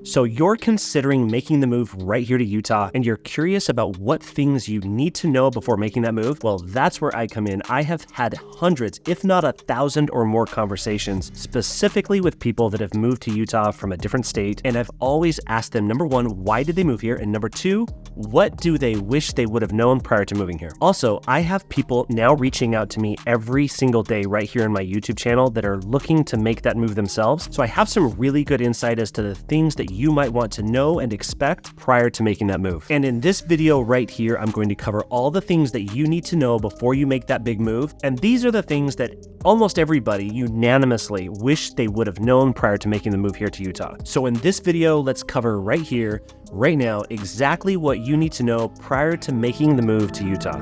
So you're considering making the move right here to Utah, and you're curious about what things you need to know before making that move? Well, that's where I come in. I have had hundreds, if not 1,000 or more conversations, specifically with people that have moved to Utah from a different state, and I've always asked them, number one, why did they move here? And number two, what do they wish they would have known prior to moving here? Also, I have people now reaching out to me every single day right here in my YouTube channel that are looking to make that move themselves. So I have some really good insight as to the things that you might want to know and expect prior to making that move. And in this video right here, I'm going to cover all the things that you need to know before you make that big move. And these are the things that almost everybody unanimously wish they would have known prior to making the move here to Utah. So in this video, let's cover right here, right now, exactly what you need to know prior to making the move to Utah.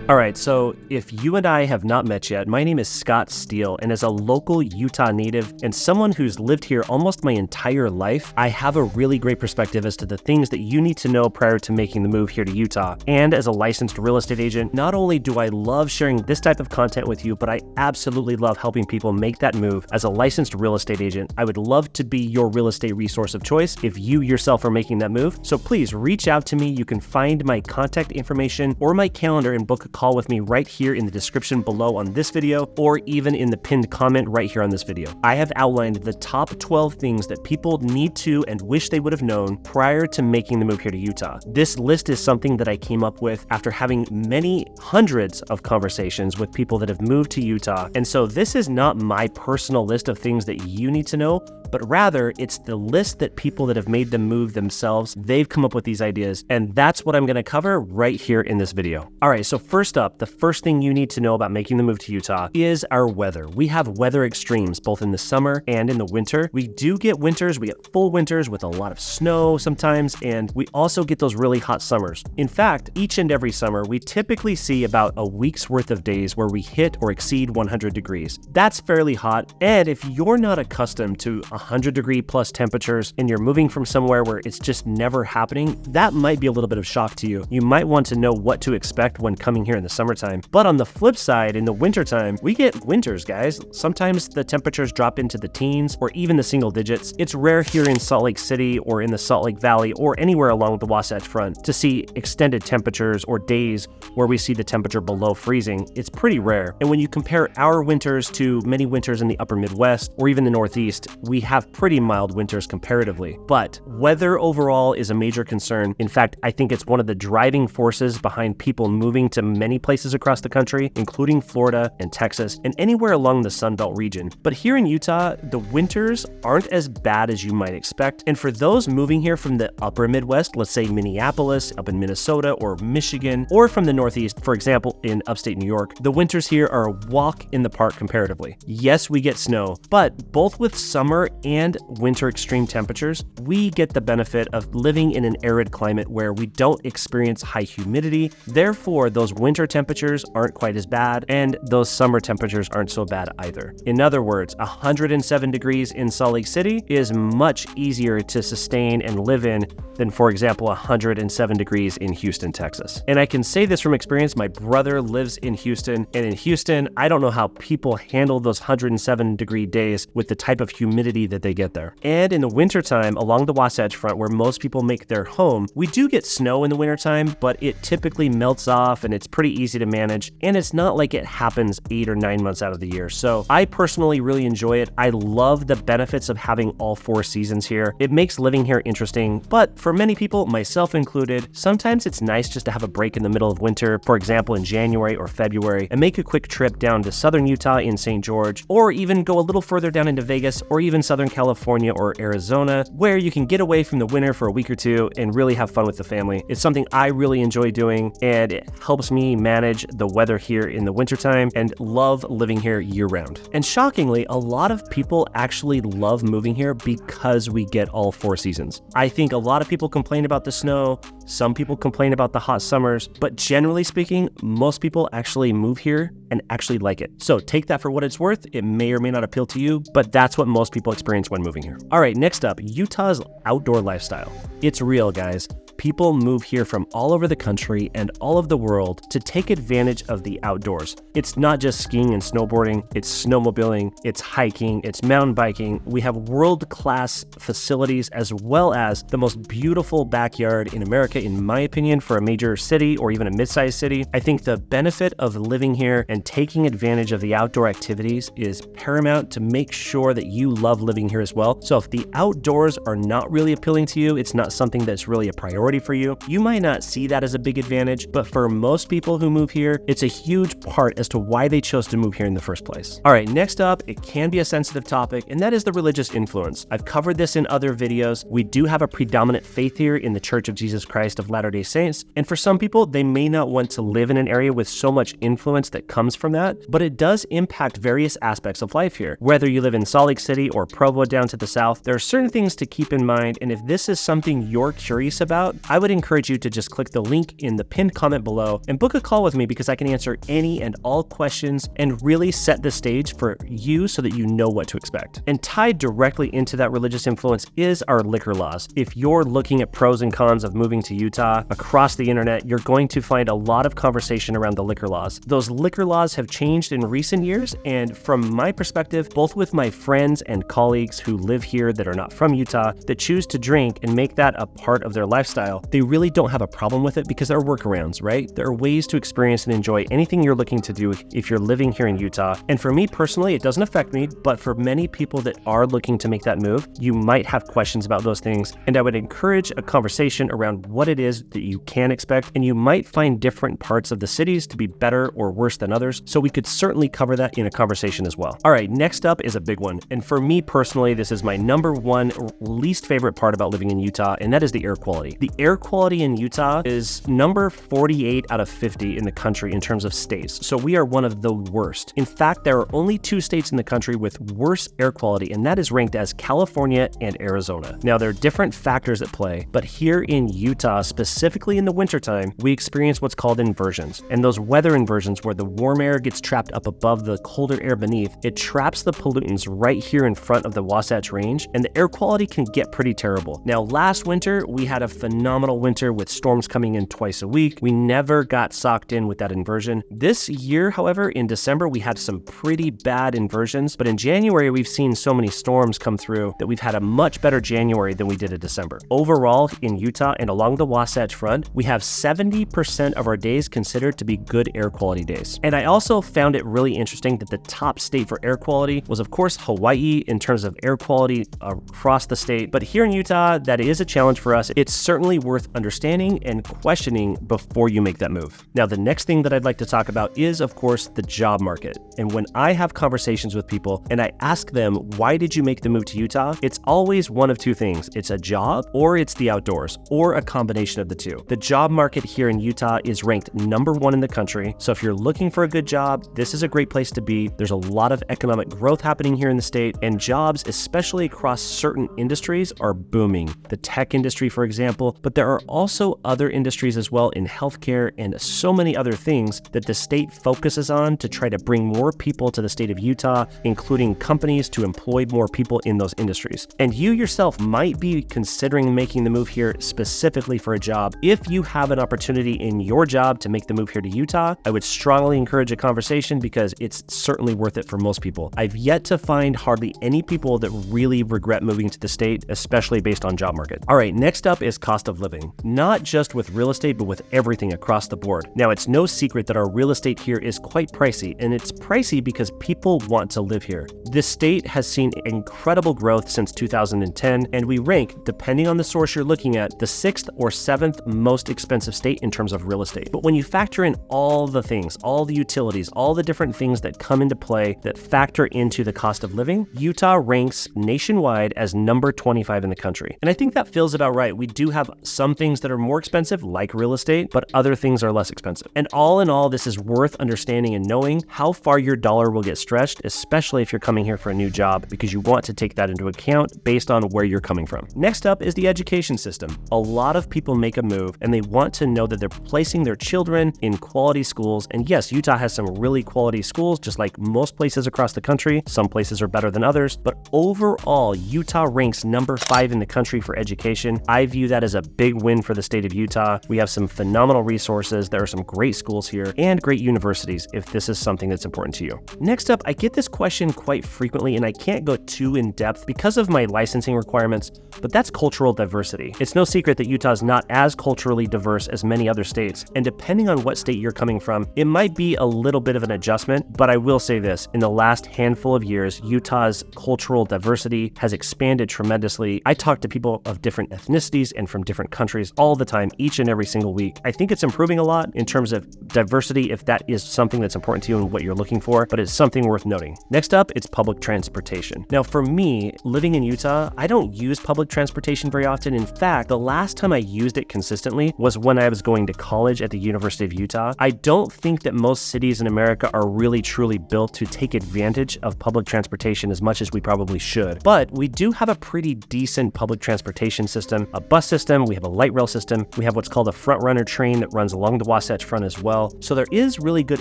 All right, so if you and I have not met yet, my name is Scott Steele, and as a local Utah native and someone who's lived here almost my entire life, I have a really great perspective as to the things that you need to know prior to making the move here to Utah. And as a licensed real estate agent, not only do I love sharing this type of content with you, but I absolutely love helping people make that move. As a licensed real estate agent, I would love to be your real estate resource of choice if you yourself are making that move. So please reach out to me. You can find my contact information or my calendar and book a call with me right here in the description below on this video, or even in the pinned comment right here on this video. I have outlined the top 12 things that people need to and wish they would have known prior to making the move here to Utah. This list is something that I came up with after having many hundreds of conversations with people that have moved to Utah. And so this is not my personal list of things that you need to know, but rather it's the list that people that have made the move themselves, they've come up with these ideas, and that's what I'm gonna cover right here in this video. All right, so first up, the first thing you need to know about making the move to Utah is our weather. We have weather extremes, both in the summer and in the winter. We do get winters, we get full winters with a lot of snow sometimes, and we also get those really hot summers. In fact, each and every summer, we typically see about a week's worth of days where we hit or exceed 100 degrees. That's fairly hot, and if you're not accustomed to 100-degree plus temperatures and you're moving from somewhere where it's just never happening, that might be a little bit of shock to you. You might want to know what to expect when coming here in the summertime. But on the flip side, in the wintertime, we get winters, guys. Sometimes the temperatures drop into the teens or even the single digits. It's rare here in Salt Lake City or in the Salt Lake Valley or anywhere along the Wasatch Front to see extended temperatures or days where we see the temperature below freezing. It's pretty rare. And when you compare our winters to many winters in the upper Midwest or even the Northeast, we have pretty mild winters comparatively. But weather overall is a major concern. In fact, I think it's one of the driving forces behind people moving to many places across the country, including Florida and Texas and anywhere along the Sun Belt region. But here in Utah, the winters aren't as bad as you might expect. And for those moving here from the upper Midwest, let's say Minneapolis, up in Minnesota or Michigan, or from the Northeast, for example, in upstate New York, the winters here are a walk in the park comparatively. Yes, we get snow, but both with summer and winter extreme temperatures, we get the benefit of living in an arid climate where we don't experience high humidity. Therefore, those winter temperatures aren't quite as bad, and those summer temperatures aren't so bad either. In other words, 107 degrees in Salt Lake City is much easier to sustain and live in than, for example, 107 degrees in Houston, Texas. And I can say this from experience. My brother lives in Houston, and in Houston, I don't know how people handle those 107-degree days with the type of humidity that they get there. And in the wintertime, along the Wasatch Front, where most people make their home, we do get snow in the wintertime, but it typically melts off and it's pretty easy to manage. And it's not like it happens 8 or 9 months out of the year. So I personally really enjoy it. I love the benefits of having all 4 seasons here. It makes living here interesting, but for many people, myself included, sometimes it's nice just to have a break in the middle of winter, for example, in January or February, and make a quick trip down to southern Utah in St. George, or even go a little further down into Vegas or even Southern California or Arizona, where you can get away from the winter for a week or two and really have fun with the family. It's something I really enjoy doing, and it helps me manage the weather here in the wintertime and love living here year-round. And shockingly, a lot of people actually love moving here because we get all 4 seasons. I think a lot of people complain about the snow, some people complain about the hot summers, but generally speaking, most people actually move here and actually like it. So take that for what it's worth. It may or may not appeal to you, but that's what most people experience when moving here. All right, next up, Utah's outdoor lifestyle. It's real, guys. People move here from all over the country and all of the world to take advantage of the outdoors. It's not just skiing and snowboarding, it's snowmobiling, it's hiking, it's mountain biking. We have world-class facilities as well as the most beautiful backyard in America, in my opinion, for a major city or even a mid-sized city. I think the benefit of living here and taking advantage of the outdoor activities is paramount to make sure that you love living here as well. So if the outdoors are not really appealing to you, it's not something that's really a priority for you, you might not see that as a big advantage, but for most people who move here, it's a huge part as to why they chose to move here in the first place. All right, next up, it can be a sensitive topic, and that is the religious influence. I've covered this in other videos. We do have a predominant faith here in the Church of Jesus Christ of Latter-day Saints, and for some people, they may not want to live in an area with so much influence that comes from that, but it does impact various aspects of life here. Whether you live in Salt Lake City or Provo down to the south, there are certain things to keep in mind, and if this is something you're curious about, I would encourage you to just click the link in the pinned comment below and book a call with me because I can answer any and all questions and really set the stage for you so that you know what to expect. And tied directly into that religious influence is our liquor laws. If you're looking at pros and cons of moving to Utah across the internet, you're going to find a lot of conversation around the liquor laws. Those liquor laws have changed in recent years, and from my perspective, both with my friends and colleagues who live here that are not from Utah, that choose to drink and make that a part of their lifestyle, they really don't have a problem with it because there are workarounds, right? There are ways to experience and enjoy anything you're looking to do if you're living here in Utah. And for me personally, it doesn't affect me, but for many people that are looking to make that move, you might have questions about those things. And I would encourage a conversation around what it is that you can expect, and you might find different parts of the cities to be better or worse than others. So we could certainly cover that in a conversation as well. All right, next up is a big one. And for me personally, this is my number one least favorite part about living in Utah, and that is the air quality. The air quality in Utah is number 48 out of 50 in the country in terms of states. So we are one of the worst. In fact, there are only 2 states in the country with worse air quality, and that is ranked as California and Arizona. Now, there are different factors at play, but here in Utah, specifically in the wintertime, we experience what's called inversions. And those weather inversions where the warm air gets trapped up above the colder air beneath, it traps the pollutants right here in front of the Wasatch Range, and the air quality can get pretty terrible. Now, last winter, we had a phenomenal winter with storms coming in twice a week. We never got socked in with that inversion. This year, however, in December, we had some pretty bad inversions, but in January, we've seen so many storms come through that we've had a much better January than we did in December. Overall, in Utah and along the Wasatch Front, we have 70% of our days considered to be good air quality days. And I also found it really interesting that the top state for air quality was, of course, Hawaii in terms of air quality across the state. But here in Utah, that is a challenge for us. It's certainly worth understanding and questioning before you make that move. Now, the next thing that I'd like to talk about is, of course, the job market. And when I have conversations with people and I ask them, why did you make the move to Utah? It's always one of 2 things. It's a job or it's the outdoors, or a combination of the 2. The job market here in Utah is ranked number 1 in the country. So if you're looking for a good job, this is a great place to be. There's a lot of economic growth happening here in the state, and jobs, especially across certain industries, are booming. The tech industry, for example, but there are also other industries as well in healthcare and so many other things that the state focuses on to try to bring more people to the state of Utah, including companies to employ more people in those industries. And you yourself might be considering making the move here specifically for a job. If you have an opportunity in your job to make the move here to Utah, I would strongly encourage a conversation because it's certainly worth it for most people. I've yet to find hardly any people that really regret moving to the state, especially based on job market. All right, next up is cost of living. Not just with real estate, but with everything across the board. Now, it's no secret that our real estate here is quite pricey, and it's pricey because people want to live here. This state has seen incredible growth since 2010, and we rank, depending on the source you're looking at, the 6th or 7th most expensive state in terms of real estate. But when you factor in all the things, all the utilities, all the different things that come into play that factor into the cost of living, Utah ranks nationwide as number 25 in the country. And I think that feels about right. We do have some things that are more expensive, like real estate, but other things are less expensive. And all in all, this is worth understanding and knowing how far your dollar will get stretched, especially if you're coming here for a new job, because you want to take that into account based on where you're coming from. Next up is the education system. A lot of people make a move and they want to know that they're placing their children in quality schools. And yes, Utah has some really quality schools, just like most places across the country. Some places are better than others, but overall, Utah ranks number 5 in the country for education. I view that as a big win for the state of Utah. We have some phenomenal resources. There are some great schools here and great universities if this is something that's important to you. Next up, I get this question quite frequently, and I can't go too in depth because of my licensing requirements, but that's cultural diversity. It's no secret that Utah is not as culturally diverse as many other states, and depending on what state you're coming from, it might be a little bit of an adjustment, but I will say this, in the last handful of years, Utah's cultural diversity has expanded tremendously. I talk to people of different ethnicities and from different countries all the time, each and every single week. I think it's improving a lot in terms of diversity if that is something that's important to you and what you're looking for, but it's something worth noting. Next up, it's public transportation. Now for me, living in Utah, I don't use public transportation very often. In fact, the last time I used it consistently was when I was going to college at the University of Utah. I don't think that most cities in America are really truly built to take advantage of public transportation as much as we probably should, but we do have a pretty decent public transportation system, a bus system, we have a light rail system, we have what's called a front runner train that runs along the Wasatch Front as well. So there is really good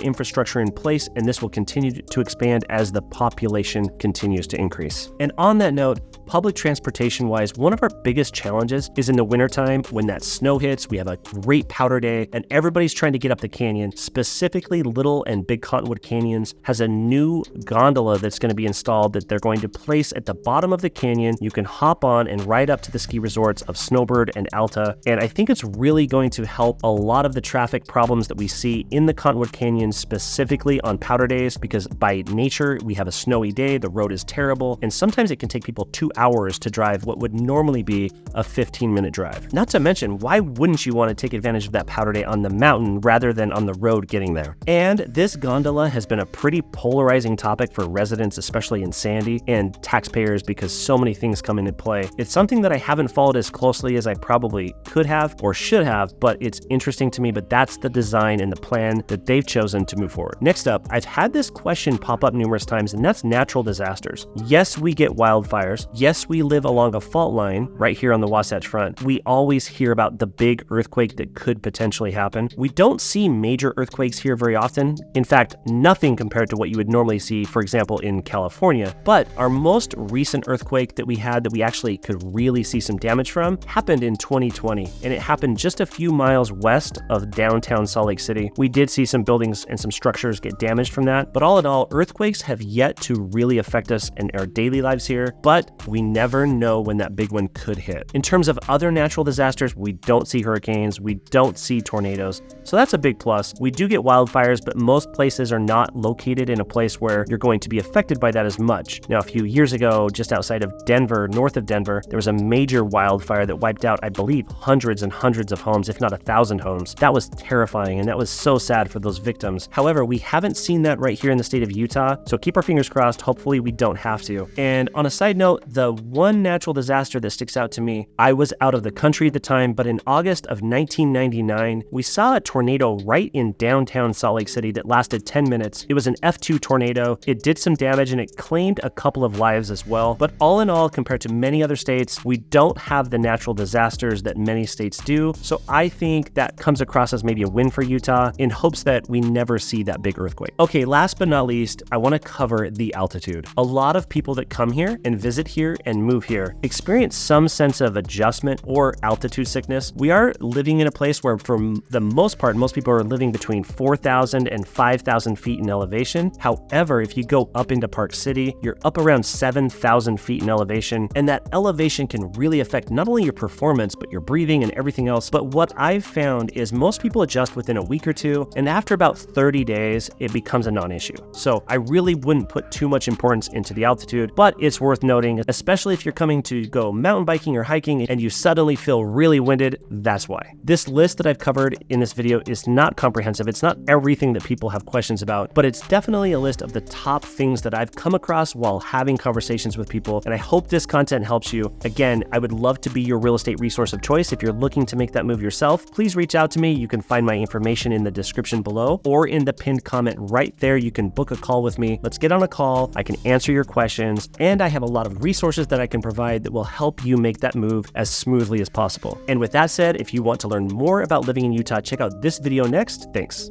infrastructure in place, and this will continue to expand as the population continues to increase. And on that note, public transportation wise, one of our biggest challenges is in the wintertime when that snow hits, we have a great powder day, and everybody's trying to get up the canyon. Specifically, Little and Big Cottonwood Canyons has a new gondola that's going to be installed that they're going to place at the bottom of the canyon. You can hop on and ride up to the ski resorts of Snowbird and Alta, and I think it's really going to help a lot of the traffic problems that we see in the Cottonwood Canyon, specifically on powder days, because by nature, we have a snowy day, the road is terrible, and sometimes it can take people 2 hours to drive what would normally be a 15-minute drive. Not to mention, why wouldn't you want to take advantage of that powder day on the mountain rather than on the road getting there? And this gondola has been a pretty polarizing topic for residents, especially in Sandy, and taxpayers because so many things come into play. It's something that I haven't followed as closely as I probably could have or should have, but it's interesting to me, but that's the design and the plan that they've chosen to move forward. Next up, I've had this question pop up numerous times, and that's natural disasters. Yes, we get wildfires. Yes, we live along a fault line right here on the Wasatch Front. We always hear about the big earthquake that could potentially happen. We don't see major earthquakes here very often. In fact, nothing compared to what you would normally see, for example, in California. But our most recent earthquake that we had that we actually could really see some damage from happened in 2020, and it happened just a few miles west of downtown Salt Lake City. We did see some buildings and some structures get damaged from that, but all in all, earthquakes have yet to really affect us in our daily lives here, but we never know when that big one could hit. In terms of other natural disasters, we don't see hurricanes, we don't see tornadoes, so that's a big plus. We do get wildfires, but most places are not located in a place where you're going to be affected by that as much. Now, a few years ago, just outside of Denver, north of Denver, there was a major wildfire that wiped out, I believe, hundreds and hundreds of homes, if not 1,000 homes. That was terrifying, and that was so sad for those victims. However, we haven't seen that right here in the state of Utah, so keep our fingers crossed. Hopefully we don't have to. And on a side note, the one natural disaster that sticks out to me, I was out of the country at the time, but in August of 1999, we saw a tornado right in downtown Salt Lake City that lasted 10 minutes. It was an F2 tornado. It did some damage and it claimed a couple of lives as well. But all in all, compared to many other states, we don't have the natural disasters that many states do. So I think that comes across as maybe a win for Utah in hopes that we never see that big earthquake. Okay, last but not least, I want to cover the altitude. A lot of people that come here and visit here and move here experience some sense of adjustment or altitude sickness. We are living in a place where, for the most part, most people are living between 4,000 and 5,000 feet in elevation. However, if you go up into Park City, you're up around 7,000 feet in elevation, and that elevation can really affect not only your performance, but your breathing and everything else. But what I've found is most people adjust within a week or two, and after about 30 days, it becomes a non-issue. So I really wouldn't put too much importance into the altitude, but it's worth noting, especially if you're coming to go mountain biking or hiking and you suddenly feel really winded, that's why. This list that I've covered in this video is not comprehensive. It's not everything that people have questions about, but it's definitely a list of the top things that I've come across while having conversations with people, and I hope this content helps you. Again, I would love to be your real estate resource of choice. If you're looking to make that move yourself, please reach out to me. You can find my information in the description below or in the pinned comment right there. You can book a call with me. Let's get on a call. I can answer your questions, and I have a lot of resources that I can provide that will help you make that move as smoothly as possible. And with that said, if you want to learn more about living in Utah, check out this video next. Thanks.